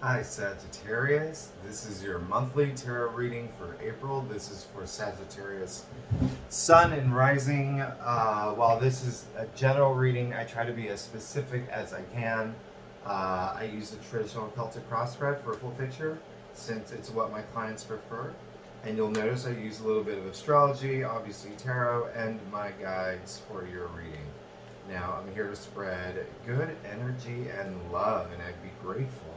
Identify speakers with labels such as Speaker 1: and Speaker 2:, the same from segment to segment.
Speaker 1: Hi Sagittarius, this is your monthly tarot reading for April. This is for Sagittarius Sun and Rising. While this is a general reading, I try to be as specific as I can. I use the traditional Celtic cross spread for a full picture since it's what my clients prefer. And you'll notice I use a little bit of astrology, obviously tarot, and my guides for your reading. Now, I'm here to spread good energy and love, and I'd be grateful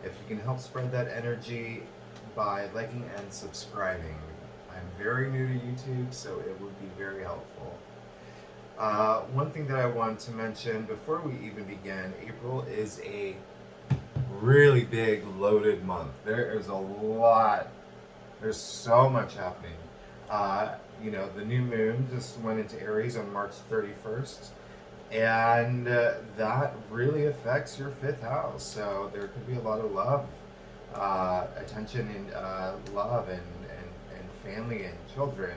Speaker 1: if you can help spread that energy by liking and subscribing. I'm very new to YouTube, so it would be very helpful. One thing that I want to mention before we even begin, April is a really big, loaded month. There is a lot, there's so much happening. The new moon just went into Aries on March 31st. And that really affects your fifth house. So there could be a lot of love, attention, and love, and family and children.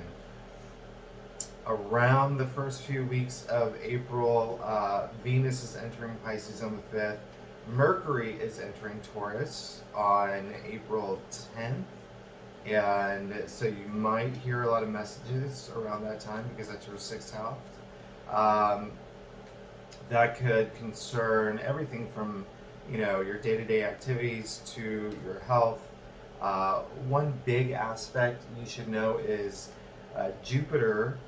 Speaker 1: Around the first few weeks of April, Venus is entering Pisces on the 5th. Mercury is entering Taurus on April 10th. And so you might hear a lot of messages around that time because that's your sixth house. That could concern everything from, your day-to-day activities to your health. One big aspect you should know is Jupiter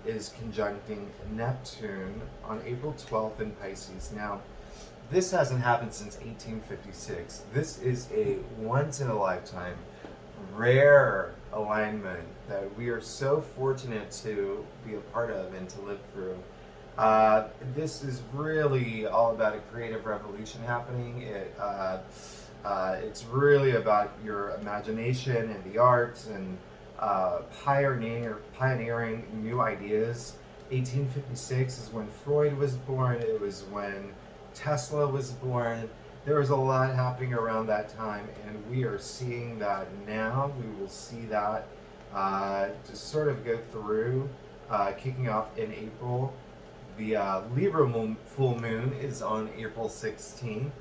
Speaker 1: is conjuncting Neptune on April 12th in Pisces. Now, this hasn't happened since 1856. This is a once-in-a-lifetime, rare alignment that we are so fortunate to be a part of and to live through. This is really all about a creative revolution happening. It's really about your imagination and the arts and pioneering new ideas. 1856 is when Freud was born. It was when Tesla was born. There was a lot happening around that time, and we are seeing that now. We will see that just sort of go through, kicking off in April. The Libra full moon is on April 16th.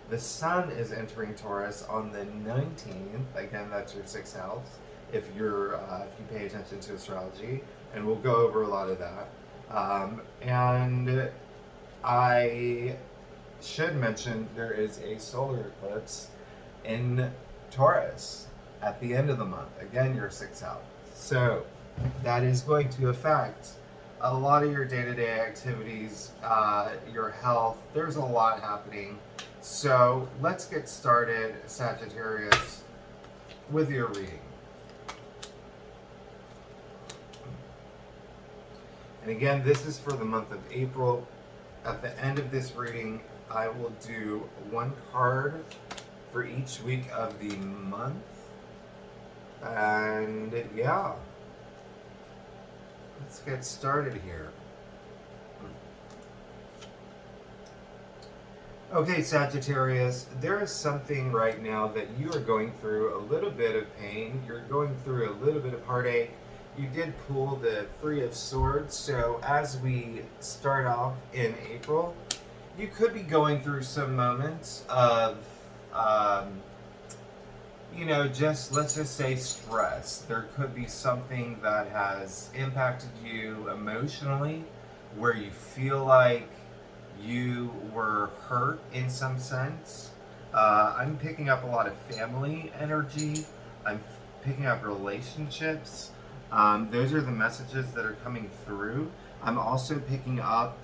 Speaker 1: The sun is entering Taurus on the 19th. Again, that's your sixth house if you pay attention to astrology, and we'll go over a lot of that. And I should mention there is a solar eclipse in Taurus at the end of the month. Again, your sixth house. So that is going to affect a lot of your day-to-day activities, your health. There's a lot happening. So let's get started, Sagittarius, with your reading. And again, this is for the month of April. At the end of this reading, I will do one card for each week of the month. And yeah. Let's get started here. Okay, Sagittarius, there is something right now that you are going through a little bit of pain. You're going through a little bit of heartache. You did pull the Three of Swords, so as we start off in April, you could be going through some moments of let's just say stress. There could be something that has impacted you emotionally where you feel like you were hurt in some sense. I'm picking up a lot of family energy. I'm picking up relationships. Those are the messages that are coming through. I'm also picking up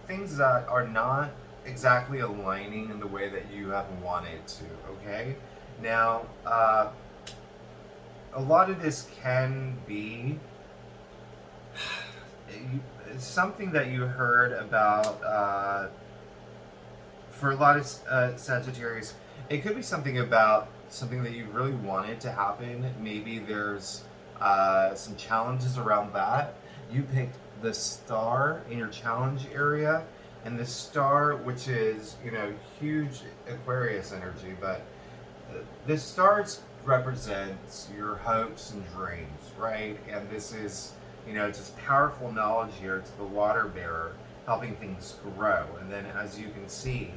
Speaker 1: things that are not exactly aligning in the way that you have wanted to, okay? Now, a lot of this can be something that you heard about for a lot of Sagittarius. It could be something about something that you really wanted to happen. Maybe there's some challenges around that. You picked the star in your challenge area, and the star, which is, huge Aquarius energy, but the stars represents your hopes and dreams, right? And this is, just powerful knowledge here to the water bearer, helping things grow. And then as you can see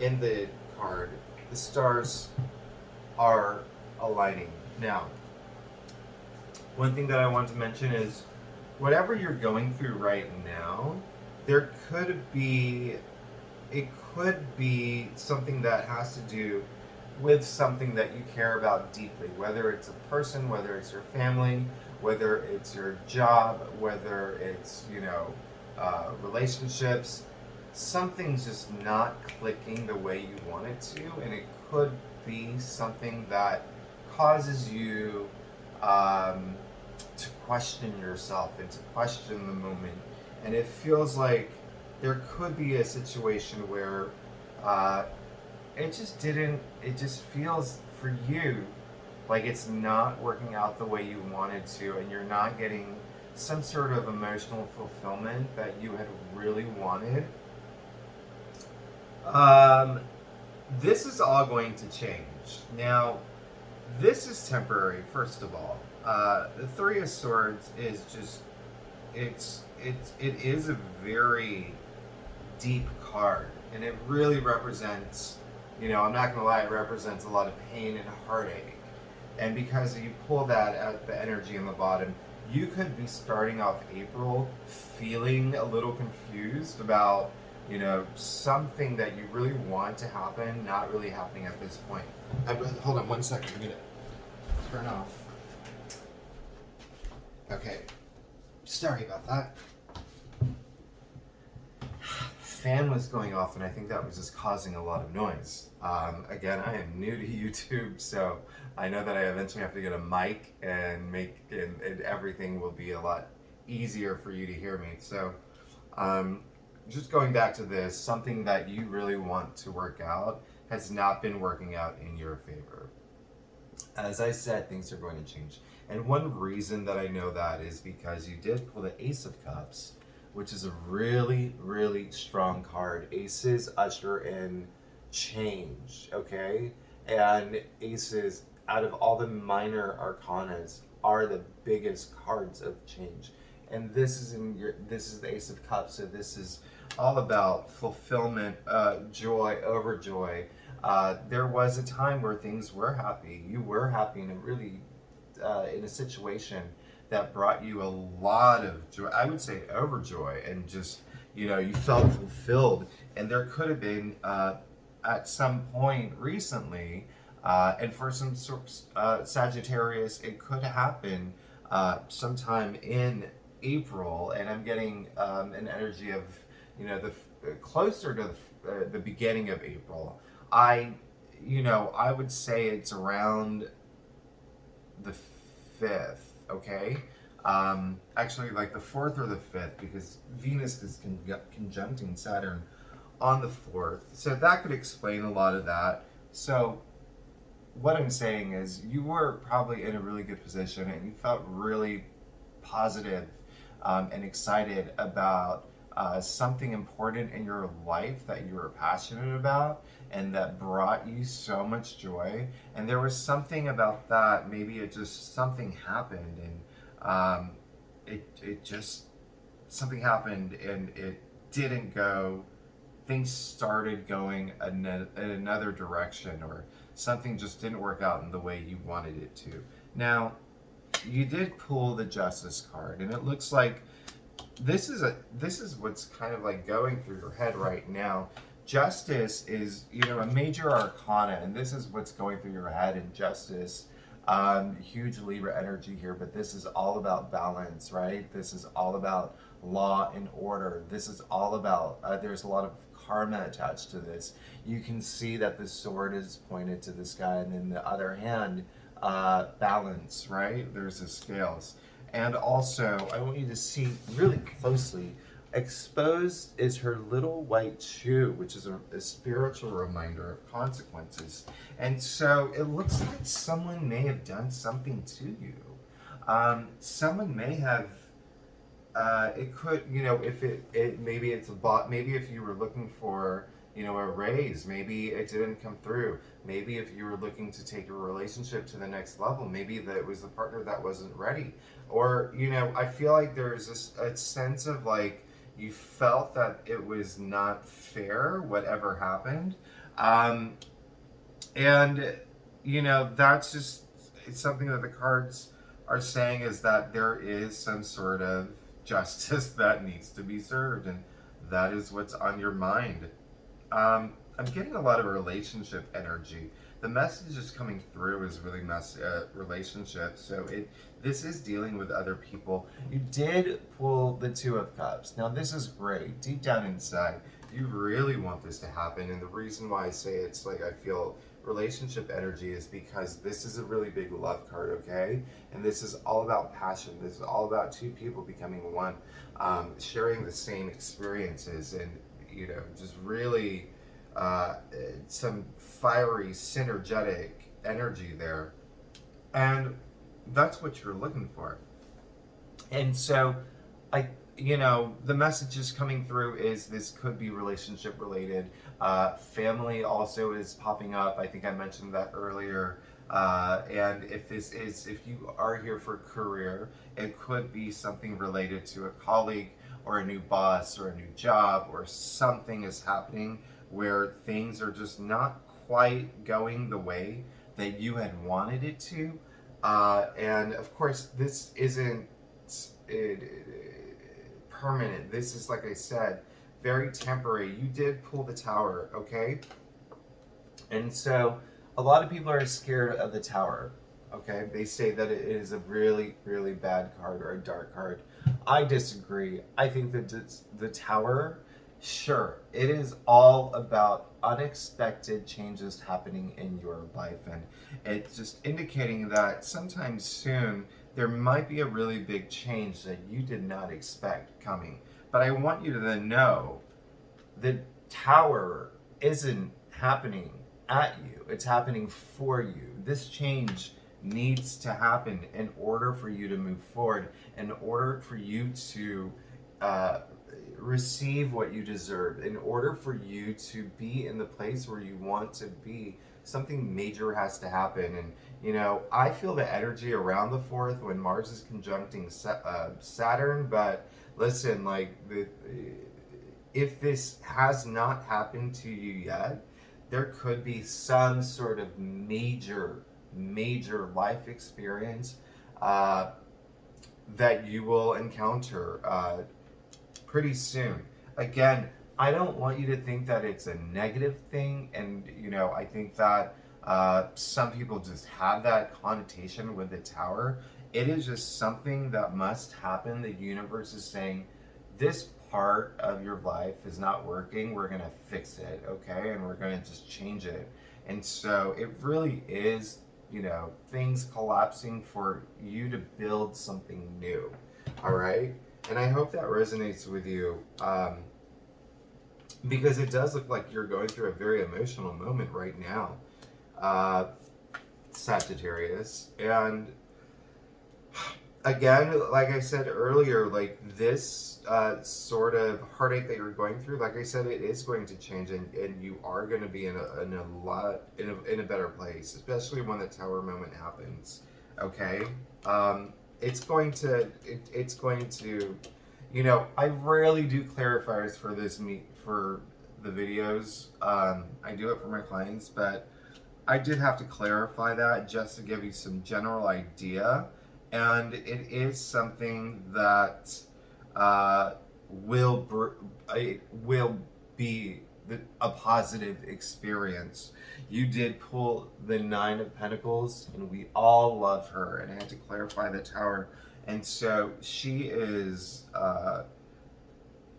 Speaker 1: in the card, the stars are aligning. Now, one thing that I want to mention is whatever you're going through right now, there could be, it could be something that has to do with something that you care about deeply, whether it's a person, whether it's your family, whether it's your job, whether it's, relationships. Something's just not clicking the way you want it to, and it could be something that causes you to question yourself and to question the moment. And it feels like there could be a situation where it just feels for you like it's not working out the way you wanted to, and you're not getting some sort of emotional fulfillment that you had really wanted. This is all going to change. Now, this is temporary, first of all. The Three of Swords is just, it is a very deep card, and it really represents, I'm not going to lie, it represents a lot of pain and heartache. And because you pull that at the energy in the bottom, you could be starting off April feeling a little confused about, something that you really want to happen, not really happening at this point. Hold on one second, I'm going to turn off. Okay, sorry about that. Fan was going off, and I think that was just causing a lot of noise. Again, I am new to YouTube, so I know that I eventually have to get a mic and and everything will be a lot easier for you to hear me. So, just going back to this, something that you really want to work out has not been working out in your favor. As I said, things are going to change. And one reason that I know that is because you did pull the Ace of Cups, which is a really, really strong card. Aces usher in change, okay? And aces, out of all the minor arcanas, are the biggest cards of change. And this is the Ace of Cups, so this is all about fulfillment, joy, overjoy. There was a time where things were happy. You were happy in a really, in a situation that brought you a lot of joy. I would say overjoy, and just, you felt fulfilled. And there could have been, at some point recently, and for some Sagittarius, it could happen sometime in April, and I'm getting an energy of, the closer to the beginning of April. I would say it's around the 5th, okay? Actually, like the 4th or the 5th, because Venus is conjuncting Saturn on the 4th. So that could explain a lot of that. So what I'm saying is you were probably in a really good position, and you felt really positive and excited about something important in your life that you were passionate about and that brought you so much joy. And there was something about that, maybe it just, something happened, and it just, something happened and it didn't go, things started going in another direction, or something just didn't work out in the way you wanted it to. Now, you did pull the Justice card, and it looks like this is what's kind of like going through your head right now. Justice is, a major arcana, and this is what's going through your head. And Justice, huge Libra energy here, but this is all about balance, right? This is all about law and order. This is all about, there's a lot of karma attached to this. You can see that the sword is pointed to the sky, and in the other hand, balance, right? There's the scales. And also, I want you to see really closely, exposed is her little white shoe, which is a spiritual reminder of consequences. And so it looks like someone may have done something to you. Someone may have, it could, if maybe it's a bot, maybe if you were looking for, a raise, maybe it didn't come through. Maybe if you were looking to take your relationship to the next level, maybe that it was the partner that wasn't ready. Or, I feel like there's a sense of like, you felt that it was not fair, whatever happened. And, that's just, it's something that the cards are saying, is that there is some sort of justice that needs to be served. And that is what's on your mind. I'm getting a lot of relationship energy. The message is coming through is really relationships. So this is dealing with other people. You did pull the Two of Cups. Now this is great. Deep down inside, you really want this to happen. And the reason why I say it's like I feel relationship energy is because this is a really big love card, okay? And this is all about passion. This is all about two people becoming one, sharing the same experiences, and just really some fiery, synergetic energy there. And that's what you're looking for. And so, the message is coming through is this could be relationship related. Family also is popping up. I think I mentioned that earlier. And if you are here for career, it could be something related to a colleague or a new boss or a new job, or something is happening where things are just not quite going the way that you had wanted it to. And of course, this isn't permanent. This is, like I said, very temporary. You did pull the Tower, okay? And so a lot of people are scared of the Tower, okay? They say that it is a really, really bad card or a dark card. I disagree. I think that the Tower, sure, it is all about unexpected changes happening in your life. And it's just indicating that sometime soon there might be a really big change that you did not expect coming. But I want you to then know the Tower isn't happening at you, it's happening for you. This change needs to happen in order for you to move forward, in order for you to receive what you deserve, in order for you to be in the place where you want to be. Something major has to happen. And I feel the energy around the 4th when Mars is conjuncting Saturn. But listen, like, if this has not happened to you yet, there could be some sort of major life experience that you will encounter pretty soon. Again, I don't want you to think that it's a negative thing. And I think that some people just have that connotation with the Tower. It is just something that must happen. The universe is saying, this part of your life is not working, we're going to fix it, okay? And we're going to just change it. And so it really is, things collapsing for you to build something new, all right? And I hope that resonates with you, because it does look like you're going through a very emotional moment right now, Sagittarius. And again, like I said earlier, like this sort of heartache that you're going through, like I said, it is going to change, and you are going to be in a better place, especially when the Tower moment happens. Okay, it's going to I rarely do clarifiers for for the videos. I do it for my clients, but I did have to clarify that just to give you some general idea. And it is something that will be a positive experience. You did pull the 9 of Pentacles, and we all love her. And I had to clarify the Tower. And so she is,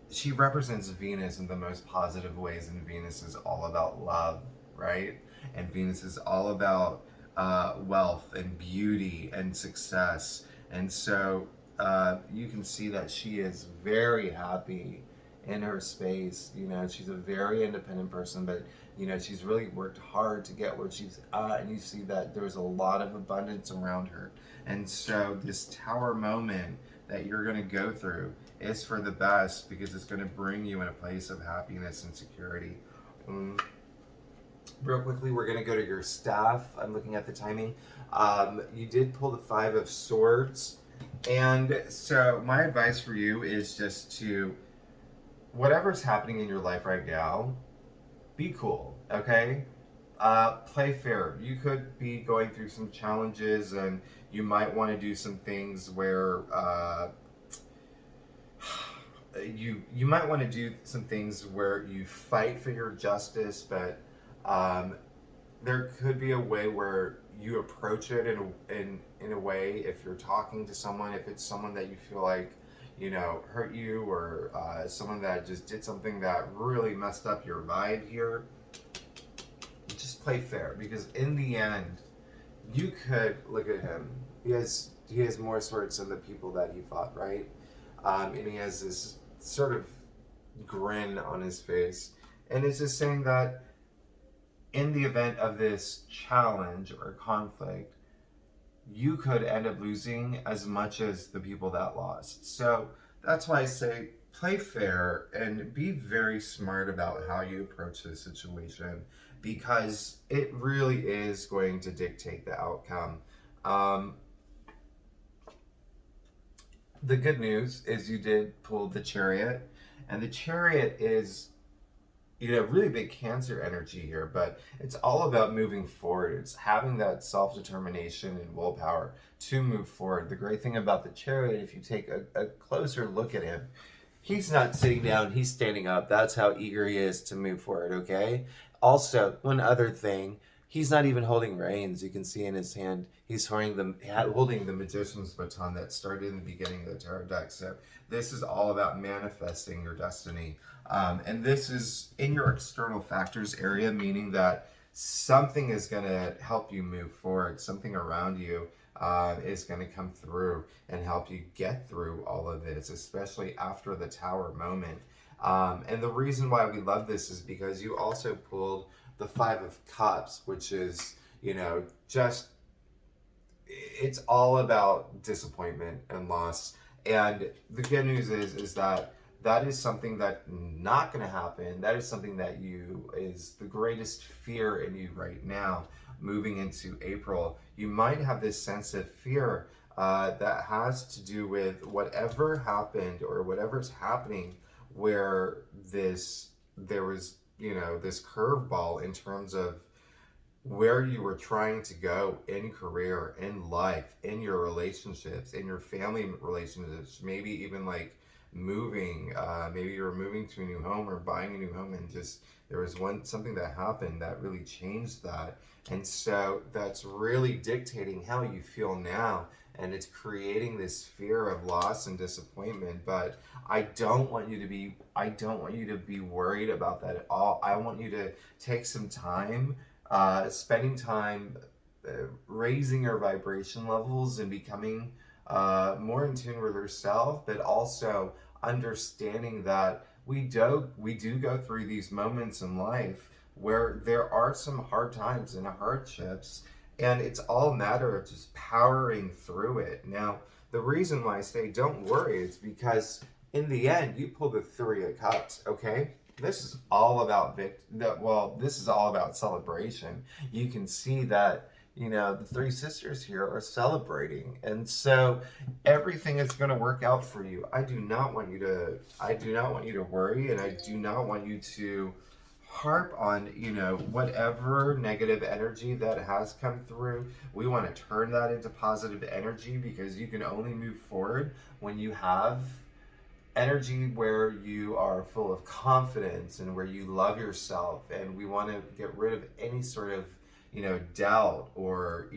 Speaker 1: she represents Venus in the most positive ways. And Venus is all about love, right? And Venus is all about wealth and beauty and success. And so you can see that she is very happy in her space. She's a very independent person, but she's really worked hard to get where she's at, and you see that there's a lot of abundance around her. And so this Tower moment that you're going to go through is for the best, because it's going to bring you in a place of happiness and security. Real quickly, we're going to go to your staff. I'm looking at the timing. You did pull the 5 of Swords. And so my advice for you is just to, whatever's happening in your life right now, be cool, okay? Play fair. You could be going through some challenges, and you might want to do some things where you might want to do some things where you fight for your justice, but um, there could be a way where you approach it in a way, if you're talking to someone, if it's someone that you feel like hurt you, or someone that just did something that really messed up your vibe here, just play fair, because in the end you could look at him. He has more swords than the people that he fought, right? And he has this sort of grin on his face, and it's just saying that in the event of this challenge or conflict, you could end up losing as much as the people that lost. So that's why I say play fair and be very smart about how you approach this situation, because it really is going to dictate the outcome. Um, the good news is you did pull the Chariot, and the Chariot is really big Cancer energy here, but it's all about moving forward. It's having that self-determination and willpower to move forward. The great thing about the Chariot, if you take a closer look at him, he's not sitting down, he's standing up. That's how eager he is to move forward, okay? Also, one other thing, he's not even holding reins. You can see in his hand, he's holding the Magician's baton that started in the beginning of the tarot deck. So this is all about manifesting your destiny. And this is in your external factors area, meaning that something is going to help you move forward. Something around you is going to come through and help you get through all of this, especially after the Tower moment. And the reason why we love this is because you also pulled the Five of Cups, which is, just, it's all about disappointment and loss. And the good news is that that is something that not going to happen. That is something that is the greatest fear in you right now, moving into April. You might have this sense of fear that has to do with whatever happened or whatever's happening, where there was this curveball in terms of where you were trying to go in career, in life, in your relationships, in your family relationships, maybe even like moving. Maybe you were moving to a new home or buying a new home, and just there was something that happened that really changed that. And so that's really dictating how you feel now, and it's creating this fear of loss and disappointment. But I don't want you to be worried about that at all. I want you to take some time, spending time raising your vibration levels and becoming more in tune with yourself, but also understanding that we do go through these moments in life where there are some hard times and hardships, and it's all a matter of just powering through it. Now, the reason why I say don't worry is because in the end, you pull the Three of Cups, okay? This is all about this is all about celebration. You can see that the three sisters here are celebrating, and so everything is going to work out for you. I do not want you to worry, and I do not want you to harp on whatever negative energy that has come through. We want to turn that into positive energy, because you can only move forward when you have energy where you are full of confidence and where you love yourself. And we want to get rid of any sort of doubt or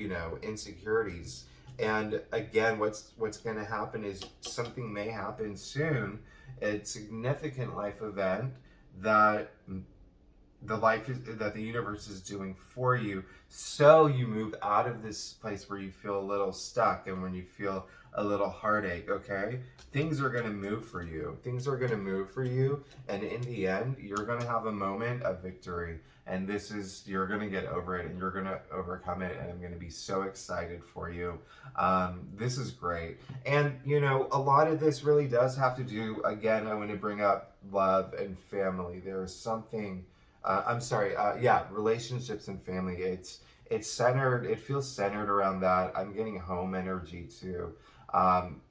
Speaker 1: insecurities. And again, what's going to happen is something may happen soon, a significant life event that the universe is doing for you, so you move out of this place where you feel a little stuck and when you feel a little heartache. Okay, things are going to move for you, and in the end you're going to have a moment of victory, and you're going to get over it and you're going to overcome it, and I'm going to be so excited for you. This is great. And a lot of this really does have to do, again, I want to bring up love and family. There's something relationships and family. It's centered. It feels centered around that. I'm getting home energy too.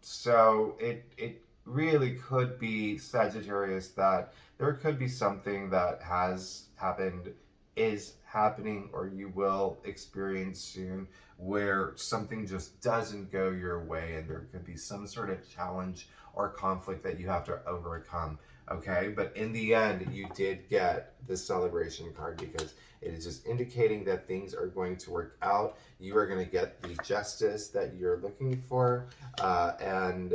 Speaker 1: So it really could be, Sagittarius, that there could be something that has happened, is happening or you will experience soon where something just doesn't go your way and there could be some sort of challenge or conflict that you have to overcome. Okay, but in the end, you did get the celebration card because it is just indicating that things are going to work out. You are going to get the justice that you're looking for, and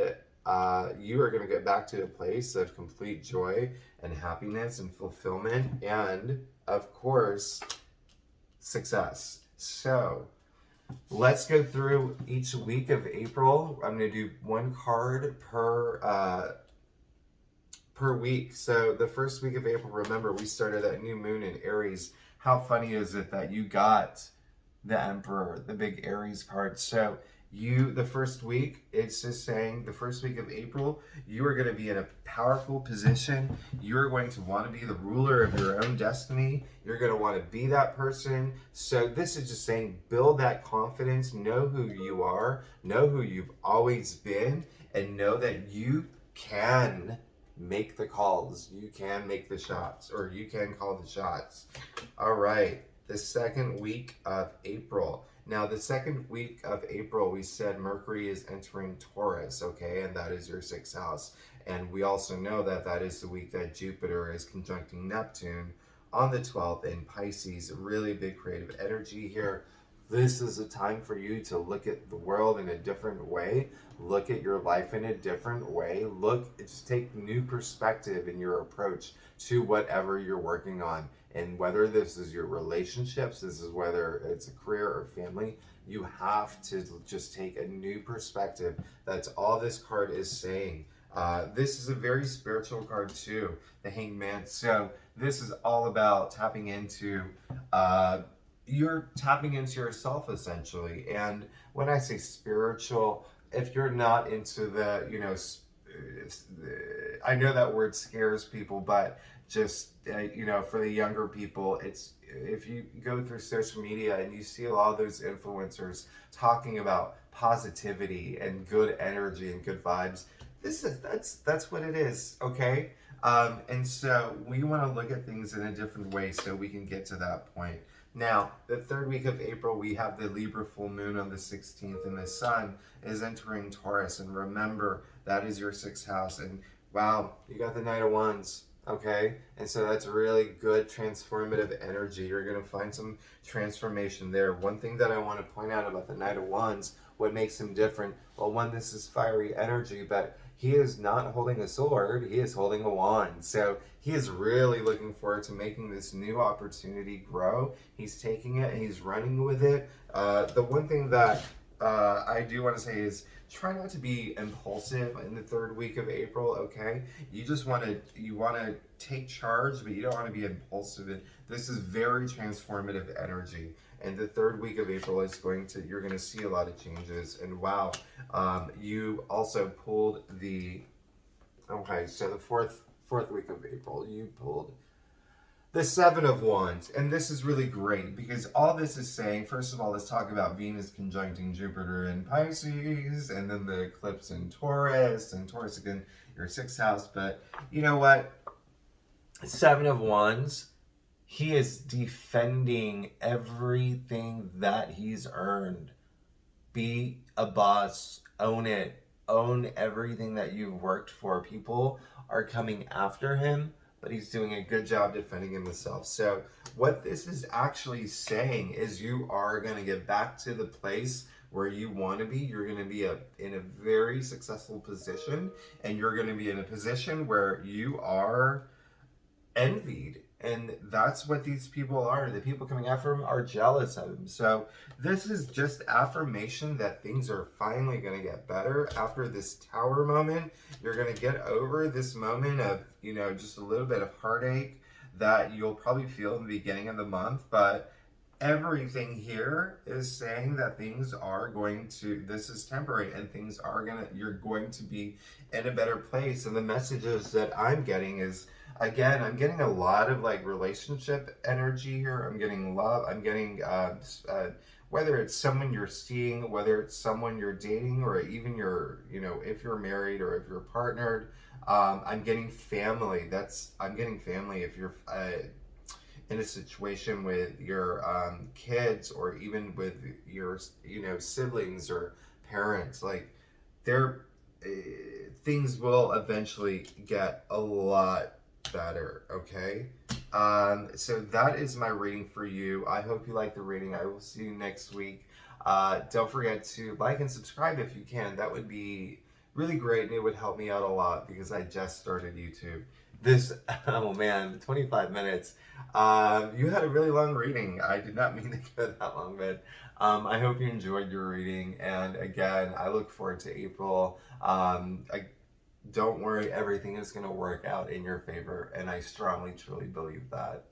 Speaker 1: you are going to get back to a place of complete joy and happiness and fulfillment, and of course, success. So let's go through each week of April. I'm going to do one card per week. So the first week of April, remember, we started that new moon in Aries. How funny is it that you got the Emperor, the big Aries card? So the first week, it's just saying the first week of April, you are going to be in a powerful position. You're going to want to be the ruler of your own destiny. You're going to want to be that person. So this is just saying, build that confidence, know who you are, know who you've always been, and know that you can make the calls. You can make the shots, or you can call the shots. All right, the second week of April. Now, the second week of April, we said Mercury is entering Taurus, okay? And that is your 6th house. And we also know that that is the week that Jupiter is conjuncting Neptune on the 12th in Pisces. Really big creative energy here. This is a time for you to look at the world in a different way. Look at your life in a different way. Just take new perspective in your approach to whatever you're working on. And whether this is your relationships, this is whether it's a career or family, you have to just take a new perspective. That's all this card is saying. This is a very spiritual card too, the Hanged Man. So this is all about tapping into, you're tapping into yourself essentially. And when I say spiritual, if you're not into the, I know that word scares people, but just, for the younger people, it's, if you go through social media and you see a lot of those influencers talking about positivity and good energy and good vibes, that's what it is, okay? And so we want to look at things in a different way so we can get to that point. Now, the third week of April, we have the Libra full moon on the 16th, and the sun is entering Taurus. And remember, that is your 6th house. And wow, you got the Knight of Wands, okay? And so that's really good transformative energy. You're going to find some transformation there. One thing that I want to point out about the Knight of Wands, what makes him different, well, one, this is fiery energy, but he is not holding a sword, he is holding a wand. So he is really looking forward to making this new opportunity grow. He's taking it and he's running with it. The one thing that I do want to say is try not to be impulsive in the third week of April, okay? You want to take charge, but you don't want to be impulsive. And this is very transformative energy. And the third week of April is you're going to see a lot of changes. And wow, you also pulled so the fourth week of April, you pulled the 7 of Wands. And this is really great because all this is saying, first of all, let's talk about Venus conjuncting Jupiter in Pisces, and then the eclipse in Taurus, and Taurus again, your 6th house. But you know what? 7 of Wands, he is defending everything that he's earned. Be a boss, own it, own everything that you've worked for. People are coming after him, but he's doing a good job defending himself. So what this is actually saying is you are going to get back to the place where you want to be. You're going to be in a very successful position, and you're going to be in a position where you are envied. And that's what these people are. The people coming after him are jealous of him. So this is just affirmation that things are finally going to get better after this Tower moment. You're going to get over this moment of, just a little bit of heartache that you'll probably feel in the beginning of the month. But everything here is saying that this is temporary, and you're going to be in a better place. And the messages that I'm getting is, again, I'm getting a lot of relationship energy here. I'm getting love. I'm getting, whether it's someone you're seeing, whether it's someone you're dating, or even if you're married or if you're partnered. I'm getting family. I'm getting family. in a situation with your kids, or even with your, siblings or parents, like they're things will eventually get a lot better. Okay. So that is my reading for you. I hope you like the reading. I will see you next week. Don't forget to like and subscribe if you can. That would be really great, and it would help me out a lot because I just started YouTube. This, oh man, 25 minutes. You had a really long reading. I did not mean to go that long, but I hope you enjoyed your reading. And again, I look forward to April. Don't worry, everything is going to work out in your favor, and I strongly, truly believe that.